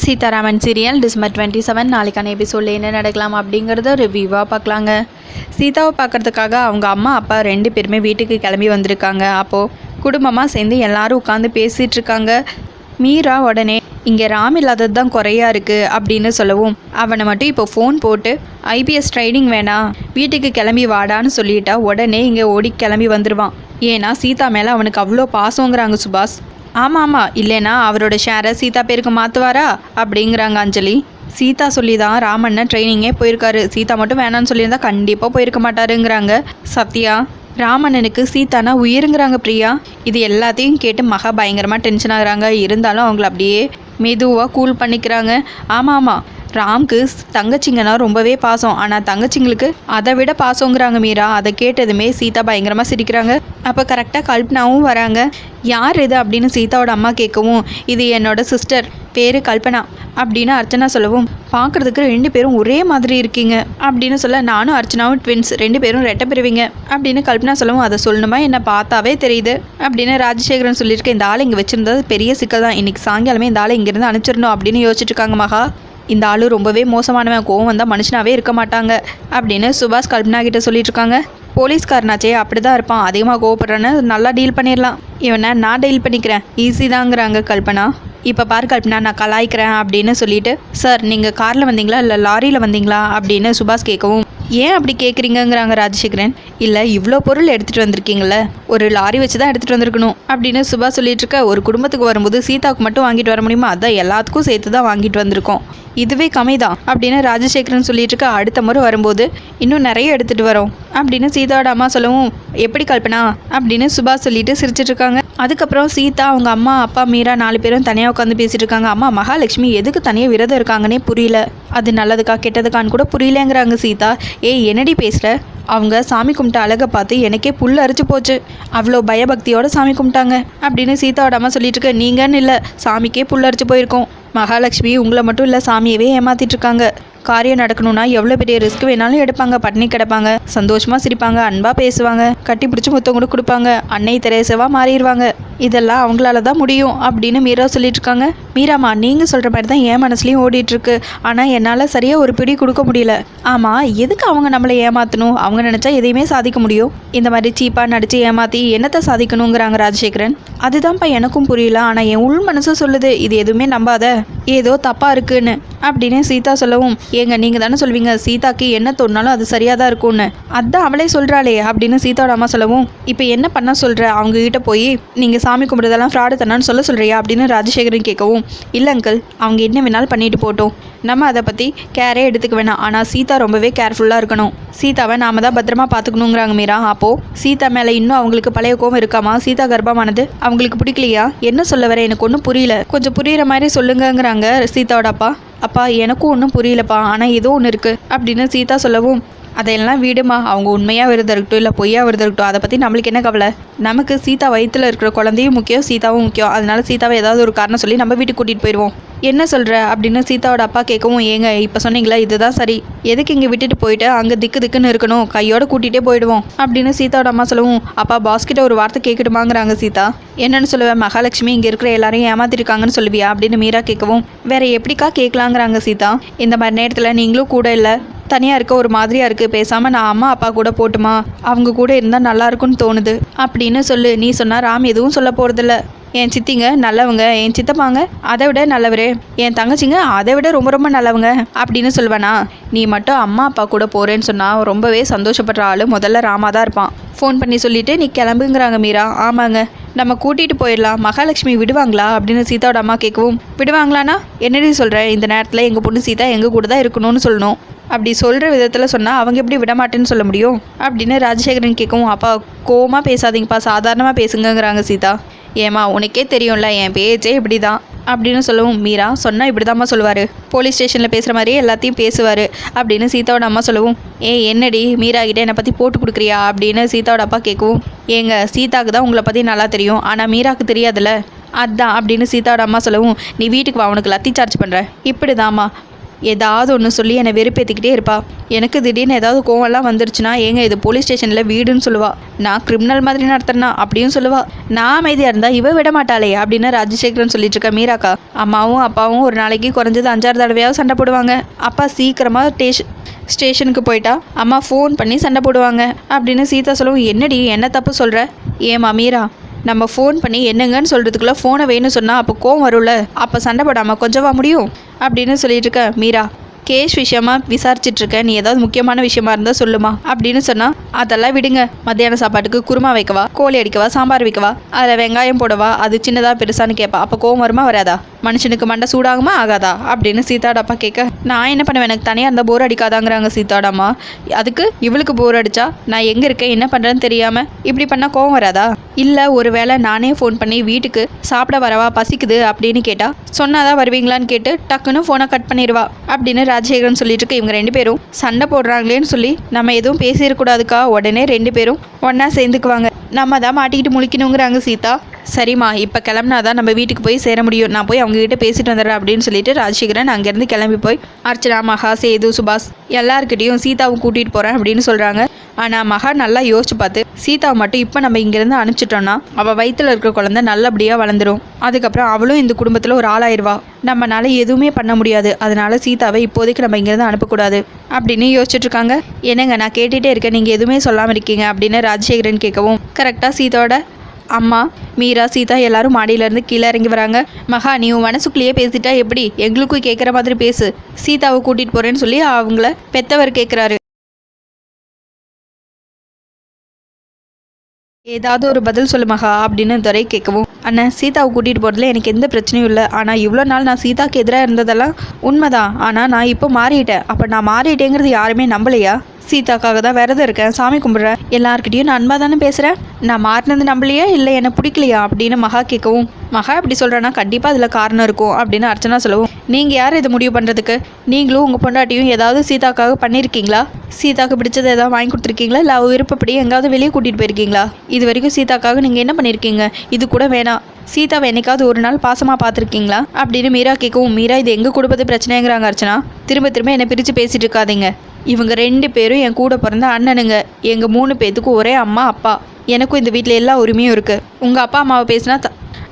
Sitharaman serial December 27 நாளைக்கான எபிசோடில் என்ன நடக்கலாம் அப்படிங்கிறத ரிவ்யூவாக பார்க்கலாங்க. சீதாவை பார்க்குறதுக்காக அவங்க அம்மா அப்பா 2 பேருமே வீட்டுக்கு கிளம்பி வந்திருக்காங்க. அப்போது குடும்பமாக சேர்ந்து எல்லாரும் உட்காந்து பேசிகிட்டு இருக்காங்க. மீரா உடனே இங்கே ராம் இல்லாதது தான் குறையாக இருக்குது அப்படின்னு சொல்லவும், அவனை மட்டும் இப்போ ஃபோன் போட்டு ஐபிஎஸ் ட்ரைனிங் வேணாம் வீட்டுக்கு கிளம்பி வாடான்னு சொல்லிட்டா உடனே இங்கே ஓடி கிளம்பி வந்துடுவான். ஏன்னா சீதா மேலே அவனுக்கு அவ்வளோ பாசங்கிறாங்க சுபாஷ். ஆமாம் இல்லைனா அவரோட ஷேரை சீதா பேருக்கு மாற்றுவாரா அப்படிங்கிறாங்க அஞ்சலி. சீதா சொல்லி தான் ராமண்ணன் ட்ரைனிங்கே போயிருக்காரு, சீதா மட்டும் வேணான்னு சொல்லியிருந்தா கண்டிப்பாக போயிருக்க மாட்டாருங்கிறாங்க சத்யா. ராமண்ணனுக்கு சீதானா உயிருங்கிறாங்க பிரியா. இது எல்லாத்தையும் கேட்டு மகா பயங்கரமாக டென்ஷன் ஆகுறாங்க. இருந்தாலும் அவங்கள அப்படியே மெதுவாக கூல் பண்ணிக்கிறாங்க. ஆமாம் ராம்க்கு தங்கச்சிங்கன்னா ரொம்பவே பாசம், ஆனால் தங்கச்சிங்களுக்கு அதை விட பாசங்கிறாங்க மீரா. அதை கேட்டதுமே சீதா பயங்கரமாக சிரிக்கிறாங்க. அப்போ கரெக்டாக கல்பனாவும் வராங்க. யார் இது அப்படின்னு சீதாவோட அம்மா கேட்கவும், இது என்னோட சிஸ்டர், பேர் கல்பனா அப்படின்னு அர்ச்சனா சொல்லவும், பார்க்குறதுக்கு 2 பேரும் ஒரே மாதிரி இருக்கீங்க அப்படின்னு சொல்ல, நானும் அர்ச்சனாவும் ட்வின்ஸ், 2 பேரும் ரெட்டை பிரிவிங்க அப்படின்னு கல்பனா சொல்லவும், அதை சொல்லணுமா என்ன பார்த்தாவே தெரியுது அப்படின்னு ராஜசேகரன் சொல்லியிருக்கேன். இந்த ஆள் இங்கே வச்சுருந்தது பெரிய சிக்கல் தான், இன்றைக்கி சாயங்காலமே இந்த ஆளை இங்கேருந்து அனுப்பிச்சிடணும் அப்படின்னு யோசிச்சுட்டு இருக்காங்க மகா. இந்த ஆளு ரொம்பவே மோசமானவன், கோவம் வந்தால் மனுஷனாவே இருக்க மாட்டாங்க அப்படின்னு சுபாஷ் கல்பனா கிட்ட சொல்லிட்டு இருக்காங்க. போலீஸ்காரனாச்சே அப்படி தான் இருப்பான், அதிகமாக கோவப்படுறான்னு நல்லா டீல் பண்ணிடலாம், இவனை நான் டீல் பண்ணிக்கிறேன் ஈஸி தாங்கிறாங்க கல்பனா. இப்போ பாரு கல்பனா, நான் கலாய்க்கிறேன் அப்படின்னு சொல்லிட்டு, சார் நீங்கள் காரில் வந்தீங்களா இல்லை லாரியில் வந்தீங்களா அப்படின்னு சுபாஷ் கேட்கவும், ஏன் அப்படி கேட்குறீங்கிறாங்க ராஜசேகரன். இல்லை இவ்வளோ பொருள் எடுத்துகிட்டு வந்திருக்கீங்கள, ஒரு லாரி வச்சு தான் எடுத்துகிட்டு வந்திருக்கணும் அப்படின்னு சுபாஷ் சொல்லிட்டு இருக்க. ஒரு குடும்பத்துக்கு வரும்போது சீதாவுக்கு மட்டும் வாங்கிட்டு வர முடியுமா, அதான் எல்லாத்துக்கும் சேர்த்து தான் வாங்கிட்டு வந்திருக்கோம், இதுவே கம்மி தான் அப்படின்னு ராஜசேகரன் சொல்லிட்டு இருக்க. அடுத்த முறை வரும்போது இன்னும் நிறைய எடுத்துகிட்டு வரோம் அப்படின்னு சீதாவோட அம்மா சொல்லவும், எப்படி கல்பனா அப்படின்னு சுபாஷ் சொல்லிட்டு சிரிச்சிட்டு இருக்காங்க. அதுக்கப்புறம் சீதா அவங்க அம்மா அப்பா மீரா 4 பேரும் தனியாக உட்காந்து பேசிட்டு இருக்காங்க. அம்மா மகாலட்சுமி எதுக்கு தனியாக விரதம் இருக்காங்கன்னே புரியல, அது நல்லதுக்கா கெட்டதுக்கான்னு கூட புரியலங்கிறாங்க சீதா. ஏய் என்னடி பேசுகிற, அவங்க சாமி கும்பிட்ட அழகை பார்த்து எனக்கே புல் அரிச்சு போச்சு, அவ்வளோ பயபக்தியோட சாமி கும்பிட்டாங்க அப்படின்னு சீதாவோட அம்மா சொல்லிட்டு இருக்க. நீங்கன்னு இல்லை, சாமிக்கே புல் அரிச்சு போயிருக்கோம், மகாலட்சுமி உங்களை மட்டும் இல்லை சாமியவே ஏமாத்திட்டு இருக்காங்க, காரியம் நடக்கணும்னா எவ்வளோ பெரிய ரிஸ்க் வேணாலும் எடுப்பாங்க, பட்னி கிடப்பாங்க, சந்தோஷமாக சிரிப்பாங்க, அன்பாக பேசுவாங்க, கட்டி பிடிச்சி முத்தம் கூட கொடுப்பாங்க, அன்னை தெரேசவாக மாறிடுவாங்க, இதெல்லாம் அவங்களால தான் முடியும் அப்படின்னு மீரா சொல்லிட்டு இருக்காங்க. மீராமா நீங்கள் சொல்கிற மாதிரி தான் என் மனசுலையும் ஓடிட்டுருக்கு, ஆனால் என்னால் சரியாக ஒரு பிடி கொடுக்க முடியல. ஆமாம் எதுக்கு அவங்க நம்மளை ஏமாற்றணும், அவங்க நினச்சா எதையுமே சாதிக்க முடியும், இந்த மாதிரி சீப்பாக நடித்து ஏமாற்றி என்னத்தை சாதிக்கணுங்கிறாங்க ராஜசேகரன். அதுதான்ப்பா எனக்கும் புரியல, ஆனால் என் உள் மனசு சொல்லுது இது எதுவுமே நம்பாத, ஏதோ தப்பாக இருக்குன்னு அப்படின்னு சீதா சொல்லவும், ஏங்க நீங்கள் தானே சொல்வீங்க சீதாக்கு என்ன தோணுனாலும் அது சரியாக தான் இருக்கும்னு, அதான் அவளே சொல்கிறாளே அப்படின்னு சீதாவோட அம்மா சொல்லவும், இப்போ என்ன பண்ண சொல்கிற, அவங்ககிட்ட போய் நீங்கள் சாமி கும்பிட்றதெல்லாம் ஃப்ராடு தானான்னு சொல்கிறியா அப்படின்னு ராஜசேகரன் கேட்கவும், இல்லை அங்கிள் அவங்க என்ன வேணாலும் பண்ணிட்டு போட்டோம், நம்ம அதை பற்றி கேரே எடுத்துக்க வேணாம், ஆனால் சீதா ரொம்பவே கேர்ஃபுல்லாக இருக்கணும், சீதாவை நாம தான் பத்திரமா பார்த்துக்கணுங்கிறாங்க மீரா. அப்போது சீதா மேலே இன்னும் அவங்களுக்கு பழைய கோவம் இருக்காமா, சீதா கர்ப்பமானது அவங்களுக்கு பிடிக்கலையா, என்ன சொல்ல வர எனக்கு ஒன்றும் புரியல, கொஞ்சம் புரிகிற மாதிரி சொல்லுங்கிறாங்க சீதாவோட அப்பா. அப்பா எனக்கும் ஒன்றும் புரியலப்பா, ஆனால் ஏதோ ஒன்று இருக்குது அப்படின்னு சீதா சொல்லவும், அதையெல்லாம் விடுமா, அவங்க உண்மையாக விரதம் இருக்கட்டும் இல்லை பொய்யா விரதம் இருக்கட்டும், அதை பற்றி நம்மளுக்கு என்ன கவலை, நமக்கு சீதா வயிற்றில் இருக்கிற குழந்தையும் முக்கியம் சீதாவும் முக்கியம், அதனால சீதாவை ஏதாவது ஒரு காரணம் சொல்லி நம்ம வீட்டுக்கு கூட்டிகிட்டு போயிடுவோம். என்ன சொல்கிற அப்படின்னு சீதாவோட அப்பா கேட்கவும், ஏங்க இப்போ சொன்னீங்களா இதுதான் சரி, எதுக்கு இங்கே விட்டுட்டு போயிட்டு அங்கே திக்குன்னு இருக்கணும், கையோட கூட்டிகிட்டே போயிடுவோம் அப்படின்னு சீதாவோட அம்மா சொல்லவும், அப்பா பாஸ்கிட்ட ஒரு வார்த்தை கேட்கட்டுமாங்கிறாங்க சீதா. என்னன்னு சொல்லுவேன், மகாலட்சுமி இங்கே இருக்கிற எல்லாரையும் ஏமாத்திருக்காங்கன்னு சொல்லுவியா அப்படின்னு மீரா கேட்கவும், வேற எப்படிக்கா கேட்கலாங்கிறாங்க சீதா. இந்த மாதிரி நேரத்தில் நீங்களும் கூட இல்லை, தனியாக இருக்க ஒரு மாதிரியாக இருக்குது, பேசாமல் நான் அம்மா அப்பா கூட போட்டுமா, அவங்க கூட இருந்தால் நல்லா இருக்குன்னு தோணுது அப்படின்னு சொல்லு. நீ சொன்னால் ராம் எதுவும் சொல்ல போகிறதில்ல, என் சித்திங்க நல்லவங்க, என் சித்தப்பாங்க அதை விட நல்லவரே, என் தங்கச்சிங்க அதை விட ரொம்ப ரொம்ப நல்லவங்க அப்படின்னு சொல்வேனா, நீ மட்டும் அம்மா அப்பா கூட போகிறேன்னு சொன்னால் ரொம்பவே சந்தோஷப்படுற ஆள் முதல்ல ராமா தான் இருப்பான், ஃபோன் பண்ணி சொல்லிவிட்டு நீ கிளம்புங்கிறாங்க மீரா. ஆமாங்க நம்ம கூட்டிகிட்டு போயிடலாம், மகாலட்சுமி விடுவாங்களா அப்படின்னு சீதாவோட அம்மா கேட்கவும், விடுவாங்களானா என்னடி சொல்கிறேன், இந்த நேரத்தில் எங்கள் பொண்ணு சீதா எங்கள் கூட தான் இருக்கணும்னு சொல்லணும், அப்படி சொல்கிற விதத்தில் சொன்னால் அவங்க எப்படி விடமாட்டேன்னு சொல்ல முடியும் அப்படின்னு ராஜசேகரன் கேட்கவும், அப்பா கோவமாக பேசாதீங்கப்பா சாதாரணமாக பேசுங்கிறாங்க சீதா. ஏமா உனக்கே தெரியும்ல என் பேச்சே இப்படி தான் அப்படின்னு சொல்லவும், மீரா சொன்னால் இப்படி தாம்மா சொல்லுவார், போலீஸ் ஸ்டேஷனில் பேசுகிற மாதிரியே எல்லாத்தையும் பேசுவார் அப்படின்னு சீதாவோட அம்மா சொல்லவும், என்னடி மீரா கிட்டே என்னை பற்றி போட்டு கொடுக்குறியா அப்படின்னு சீதாவோட அப்பா கேட்கவும், ஏங்க சீதாவுக்கு தான் உங்களை பற்றி நல்லா தெரியும், ஆனால் மீராவுக்கு தெரியாதுல்ல, அதான் அப்படின்னு சீதாவோட அம்மா சொல்லவும், நீ வீட்டுக்கு வா உனக்கு லத்தி சார்ஜ் பண்ணுற, இப்படி தாம்மா ஏதாவது ஒன்று சொல்லி என்னை வெறுப்பேற்றிக்கிட்டே இருப்பா. எனக்கு திடீர்னு ஏதாவது கோவம்லாம் வந்துருச்சுன்னா ஏங்க இது போலீஸ் ஸ்டேஷனில் வீடுன்னு சொல்லுவா, நான் கிரிமினல் மாதிரி நடத்துறேன்னா அப்படின்னு சொல்லுவா. நான் அமைதியாக இருந்தால் இவ விட மாட்டாளே அப்படின்னு ராஜசேகரன் சொல்லிட்டு இருக்க மீராக்கா. அம்மாவும் அப்பாவும் ஒரு நாளைக்கு குறைஞ்சது 5-6 தடவையாவது சண்டை போடுவாங்க. அப்பா சீக்கிரமாக ஸ்டேஷனுக்கு போயிட்டா அம்மா ஃபோன் பண்ணி சண்டை போடுவாங்க அப்படின்னு சீதா சொல்லவும், என்னடி என்ன தப்பு சொல்கிற? ஏமா மீரா, நம்ம ஃபோன் பண்ணி என்னங்கன்னு சொல்கிறதுக்குள்ளே ஃபோனை வேணும்னு சொன்னால் அப்போ கோவம் வரும்ல, அப்போ சண்டை போடாமல் கொஞ்சவா முடியும் அப்படின்னு சொல்லிட்டு இருக்க மீரா. கேஷ் விஷயமா விசாரிச்சிட்ருக்கேன், நீ ஏதாவது முக்கியமான விஷயமா இருந்தால் சொல்லுமா அப்படின்னு சொன்னால், அதெல்லாம் விடுங்க, மத்தியான சாப்பாட்டுக்கு குருமா வைக்கவா, கோழி அடிக்கவா, சாம்பார் வைக்கவா, அதில் வெங்காயம் போடவா, அது சின்னதாக பெருசான்னு கேட்பா. அப்போ கோவம் வருமா வராதா? மனுஷனுக்கு மண்டை சூடாகுமா ஆகாதா அப்படின்னு சீதாடப்பா கேட்க, நான் என்ன பண்ணுவேன், எனக்கு தனியாக இருந்தால் போர் அடிக்காதாங்கிறாங்க சீதாடாமா. அதுக்கு இவளுக்கு போர் அடிச்சா நான் எங்கே இருக்கேன் என்ன பண்ணுறேன்னு தெரியாமல் இப்படி பண்ணால் கோவம் வராதா? இல்லை ஒரு வேளை நானே ஃபோன் பண்ணி வீட்டுக்கு சாப்பிட வரவா, பசிக்குது அப்படின்னு கேட்டால் சொன்னாதான் வருவீங்களான்னு கேட்டு டக்குன்னு ஃபோனை கட் பண்ணிடுவா அப்படின்னு ராஜசேகரன் சொல்லிட்டு இருக்கு. இவங்க 2 பேரும் சண்டை போடுறாங்களேன்னு சொல்லி நம்ம எதுவும் பேசிடக்கூடாதுக்கா, உடனே 2 பேரும் ஒன்றா சேர்ந்துக்குவாங்க. நம்ம தான் மாட்டிக்கிட்டு முழிக்கணுங்கிறாங்க சீதா. சரிம்மா, இப்போ கிளம்புனாதான் நம்ம வீட்டுக்கு போய் சேர முடியும், நான் போய் அவங்ககிட்ட பேசிட்டு வந்துடுறேன் அப்படின்னு சொல்லிட்டு ராஜசேகரன் அங்கேருந்து கிளம்பி போய் அர்ச்சனா, மகா, சேது, சுபாஷ் எல்லாருக்கிட்டையும் சீதாவும் கூட்டிகிட்டு போகிறேன் அப்படின்னு சொல்கிறாங்க. ஆனால் மகா நல்லா யோசிச்சு பார்த்து, சீதாவை மட்டும் இப்போ நம்ம இங்கேருந்து அனுப்பிச்சிட்டோன்னா அவள் வயிற்றில் இருக்கிற குழந்தை நல்லபடியாக வளர்ந்துடும், அதுக்கப்புறம் அவளும் இந்த குடும்பத்தில் ஒரு ஆளாயிருவா, நம்மளால எதுவுமே பண்ண முடியாது, அதனால சீதாவை இப்போதைக்கு நம்ம இங்கேருந்து அனுப்பக்கூடாது அப்படின்னு யோசிச்சுட்ருக்காங்க. என்னங்க நான் கேட்டுகிட்டே இருக்கேன், நீங்கள் எதுவுமே சொல்லாமல் இருக்கீங்க அப்படின்னு ராஜசேகரன் கேட்கவும், கரெக்டாக சீதாவோட அம்மா, மீரா, சீதா எல்லாரும் மாடியிலேருந்து கீழே இறங்கி வராங்க. மகா, நீ உன் மனசுக்குள்ளேயே பேசிட்டா எப்படி, எங்களுக்கும் கேட்குற மாதிரி பேசு, சீதாவை கூட்டிகிட்டு போகிறேன்னு சொல்லி அவங்கள பெத்தவர் கேட்குறாரு. ஏதாவது ஒரு பதில் சொல்லு மகா அப்படின்னு துரை கேட்கவும், அண்ணன் சீதாவை கூட்டிகிட்டு போகிறதுல எனக்கு எந்த பிரச்சனையும் இல்லை, ஆனால் இவ்வளோ நாள் நான் சீதாவுக்கு எதிராக இருந்ததெல்லாம் உண்மைதான், ஆனால் நான் இப்போ மாறிட்டேன். அப்போ நான் மாறிட்டேங்கிறது யாருமே நம்பலையா? சீதாக்காக தான் விரதம் இருக்கேன், சாமி கும்பிட்றேன், எல்லாருக்கிட்டையும் நான் அன்பாக தானே பேசுகிறேன், நான் மாறினது நம்பலையா இல்லை என்னை பிடிக்கலையா அப்படின்னு மகா கேட்கவும், மகா இப்படி சொல்கிறேன்னா கண்டிப்பாக அதில் காரணம் இருக்கும் அப்படின்னு அர்ச்சனா சொல்லவும், நீங்கள் யார் இதை முடிவு பண்ணுறதுக்கு? நீங்களும் உங்கள் பொண்டாட்டியும் ஏதாவது சீதாக்காக பண்ணியிருக்கீங்களா? சீதாவுக்கு பிடிச்சதை ஏதாவது வாங்கி கொடுத்துருக்கீங்களா, இல்லை அவள் விருப்பப்படி எங்காவது வெளியே கூட்டிகிட்டு போயிருக்கீங்களா? இது வரைக்கும் சீதாக்காக நீங்கள் என்ன பண்ணியிருக்கீங்க? இது கூட வேணாம், சீதாவை என்னைக்காவது ஒரு நாள் பாசமாக பார்த்துருக்கீங்களா அப்படின்னு மீரா கேட்கவும், மீரா இது எங்கள் குடும்பத்து பிரச்சனைங்கிறாங்க அர்ச்சனா. திரும்ப திரும்ப என்னை பிரித்து பேசிகிட்டு இருக்காதீங்க, இவங்க 2 பேரும் என் கூட பிறந்த அண்ணனுங்க, எங்கள் 3 பேத்துக்கும் ஒரே அம்மா அப்பா, எனக்கும் இந்த வீட்டில் எல்லா உரிமையும் இருக்குது, உங்கள் அப்பா அம்மாவை பேசினா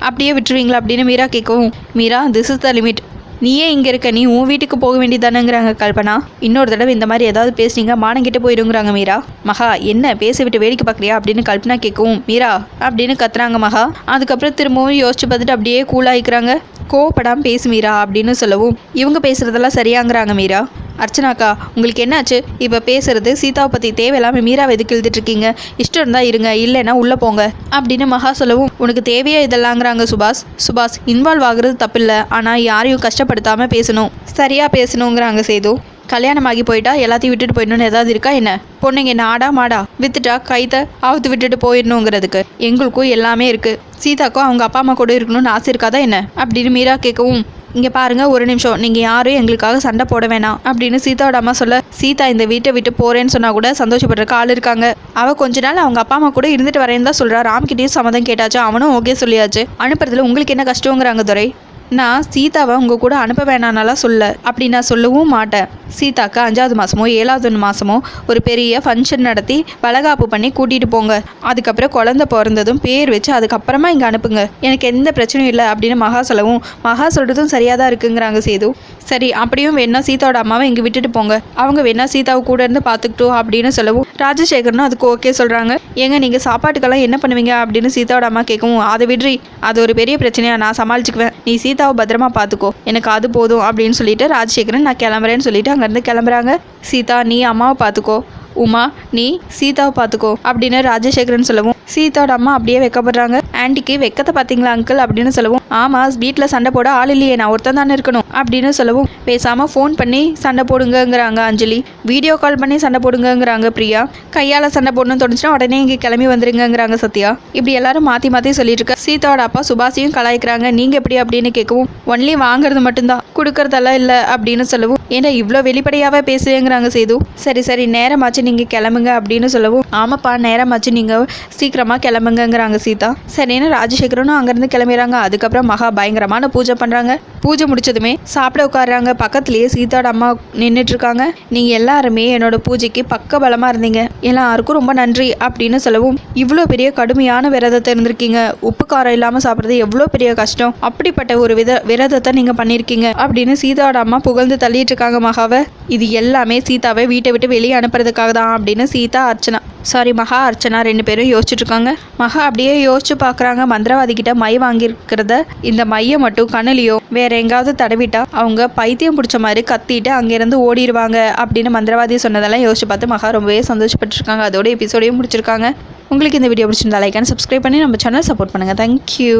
அப்படியே விட்டுருவீங்களா அப்படின்னு மீரா கேட்கவும், Meera this is the limit, நீயே இங்கே இருக்க, நீ உன் வீட்டுக்கு போக வேண்டியதானுங்கிறாங்க கல்பனா. இன்னொரு தடவை இந்த மாதிரி ஏதாவது பேசுனீங்க மானங்கிட்ட போயிடுங்கிறாங்க மீரா. மகா என்ன பேச விட்டு வேடிக்கை பார்க்குறியா அப்படின்னு கல்பனா கேட்கவும், மீரா அப்படின்னு கத்துறாங்க மகா. அதுக்கப்புறம் திரும்பவும் யோசிச்சு பார்த்துட்டு அப்படியே கூலாகிக்கிறாங்க. கோவப்படாமல் பேசு மீரா அப்படின்னு சொல்லவும், இவங்க பேசுகிறதெல்லாம் சரியாங்கிறாங்க மீரா. அர்ச்சனாக்கா உங்களுக்கு என்னாச்சு, இப்போ பேசுறது சீதாவை பற்றி தேவையில்லாமல் மீராவை எதுக்கு எழுதிட்டுருக்கீங்க, இஷ்டம் இருந்தால் இருங்க, இல்லைன்னா உள்ளே போங்க அப்படின்னு மகா சொல்லவும், உனக்கு தேவையா இதெல்லாங்கிறாங்க சுபாஷ் இன்வால்வ் ஆகுறது தப்பில்லை, ஆனால் யாரையும் கஷ்டப்படுத்தாமல் பேசணும், சரியாக பேசணுங்கிறாங்க சேது. கல்யாணமாகி போயிட்டா எல்லாத்தையும் விட்டுட்டு போயிடணும்னு ஏதாவது இருக்கா என்ன? பொண்ணுங்க என்ன ஆடா மாடா வித்துட்டா கைத்தை ஆவுத்து விட்டுட்டு போயிடணுங்கிறதுக்கு எங்களுக்கும் எல்லாமே இருக்குது, சீதாக்கும் அவங்க அப்பா அம்மா கூட இருக்கணும்னு ஆசை இருக்காதா என்ன அப்படின்னு மீரா கேட்கவும், இங்கே பாருங்கள் ஒரு நிமிஷம், நீங்கள் யாரும் எங்களுக்காக சண்டை போட வேணாம் அப்படின்னு சீதாவோட அம்மா சொல்ல, சீதா இந்த வீட்டை விட்டு போகிறேன்னு சொன்னால் கூட சந்தோஷப்படுறக்கு ஆள் இருக்காங்க, அவள் கொஞ்ச நாள் அவங்க அப்பா அம்மா கூட இருந்துட்டு வரேன்னு தான் சொல்கிறா, ராம்கிட்டையும் சம்மதம் கேட்டாச்சு, அவனும் ஓகே சொல்லியாச்சு, அனுப்புறதுல உங்களுக்கு என்ன கஷ்டங்கிறாங்க துரை. நான் சீதாவை உங்கள் கூட அனுப்ப வேணானாலாம் சொல்ல, அப்படி நான் சொல்லவும் மாட்டேன், சீதாக்கு 5வது மாதமோ 7வது மாதமோ ஒரு பெரிய ஃபங்க்ஷன் நடத்தி வளகாப்பு பண்ணி கூட்டிகிட்டு போங்க, அதுக்கப்புறம் குழந்தை பிறந்ததும் பேர் வச்சு அதுக்கப்புறமா இங்கே அனுப்புங்க, எனக்கு எந்த பிரச்சனையும் இல்லை அப்படின்னு மகா சொல்லவும், மகா சொல்கிறதும் சரியாக தான் இருக்குங்கிறாங்க சேது. சரி அப்படியும் வேணா சீதாவோட அம்மாவை இங்கே விட்டுட்டு போங்க, அவங்க வேணா சீதாவை கூட இருந்து பார்த்துக்கிட்டோம் அப்படின்னு சொல்லவும், ராஜசேகரனும் அதுக்கு ஓகே சொல்கிறாங்க. ஏங்க நீங்கள் சாப்பாட்டுக்கெல்லாம் என்ன பண்ணுவீங்க அப்படின்னு சீதாவோட அம்மா கேட்கவும், அதை விட்ரி, அது ஒரு பெரிய பிரச்சனையாக நான் சமாளிச்சுக்குவேன், நீ சீதாவை பத்திரமா பார்த்துக்கோ, எனக்கு அது போதும் அப்படின்னு சொல்லிட்டு ராஜசேகரன் நான் கிளம்புறேன்னு சொல்லிட்டு அங்கேருந்து கிளம்புறாங்க. சீதா நீ அம்மாவை பார்த்துக்கோ, உமா நீ சீதாவை பார்த்துக்கோ அப்படின்னு ராஜசேகரன் சொல்லவும், சீதாவோட அம்மா அப்படியே வைக்கப்படுறாங்க. ஆன்ட்டிக்கு வெக்கத்தை பார்த்தீங்களா அங்கிள் அப்படின்னு சொல்லவும், ஆமாம் வீட்டில் சண்டை போட ஆள் இல்லையே, நான் ஒருத்தன் தானே இருக்கணும் அப்படின்னு சொல்லவும், பேசாமல் ஃபோன் பண்ணி சண்டை போடுங்கிறாங்க அஞ்சலி, வீடியோ கால் பண்ணி சண்டை போடுங்கிறாங்க பிரியா, கையால் சண்டை போடணும்னு தோணுச்சுன்னா உடனே இங்கே கிளம்பி வந்துருங்கிறாங்க சத்யா. இப்படி எல்லாரும் மாற்றி மாற்றி சொல்லிட்டு இருக்க சீதாவோட அப்பா சுபாஷையும் கலாய்க்கிறாங்க. நீங்கள் எப்படி அப்படின்னு கேட்கவும், ஒன்லி வாங்குறது மட்டும்தான் கொடுக்கறதெல்லாம் இல்லை அப்படின்னு சொல்லவும், ஏன்னா இவ்வளோ வெளிப்படையாகவே பேசுவேங்கிறாங்க சேது. சரி நேரமாச்சு நீங்கள் கிளம்புங்க அப்படின்னு சொல்லவும், ஆமாப்பா நேரமாச்சு நீங்கள் சீக்கிரமாக கிளம்புங்கிறாங்க சீதா. சரின்னு ராஜசேகரனும் அங்கேருந்து கிளம்பிடுறாங்க. அதுக்கப்புறம் அதுக்கப்புறம் மகா பயங்கரமான பூஜை பண்ணுறாங்க. பூஜை முடிச்சதுமே சாப்பிட உட்காடுறாங்க. பக்கத்துலேயே சீதாவோட அம்மா நின்றுட்டுருக்காங்க. நீங்கள் எல்லாருமே என்னோட பூஜைக்கு பக்க பலமாக இருந்தீங்க, எல்லாருக்கும் ரொம்ப நன்றி அப்படின்னு சொல்லவும், இவ்வளோ பெரிய கடுமையான விரதத்தை இருந்திருக்கீங்க, உப்பு காரம் இல்லாமல் சாப்பிட்றது எவ்வளோ பெரிய கஷ்டம், அப்படிப்பட்ட ஒரு விரதத்தை நீங்கள் பண்ணியிருக்கீங்க அப்படின்னு சீதாவோட அம்மா புகழ்ந்து தள்ளிட்டு இருக்காங்க மகாவை. இது எல்லாமே சீதாவை வீட்டை விட்டு வெளியே அனுப்புறதுக்காக தான் அப்படின்னு மகா அர்ச்சனா 2 பேரும் யோசிச்சுட்டு இருக்காங்க. மகா அப்படியே யோசிச்சு பார்க்குறாங்க. மந்திரவாதி கிட்ட மை வாங்கியிருக்கிறத இந்த மையை மட்டும் கண்ணுலையோ வேற எங்காவது தடவிட்டா அவங்க பைத்தியம் பிடிச்ச மாதிரி கத்திட்டு அங்கேருந்து ஓடிடுவாங்க அப்படின்னு மந்திரவாதி சொன்னதெல்லாம் யோசிச்சு பார்த்து மகா ரொம்பவே சந்தோஷப்பட்டுருக்காங்க. அதோட எபிசோடையும் முடிச்சிருக்காங்க. உங்களுக்கு இந்த வீடியோ பிடிச்சிருந்தா லைக் அண்ட் சப்ஸ்கிரைப் பண்ணி நம்ம சேனல் சப்போர்ட் பண்ணுங்கள். தேங்க்யூ.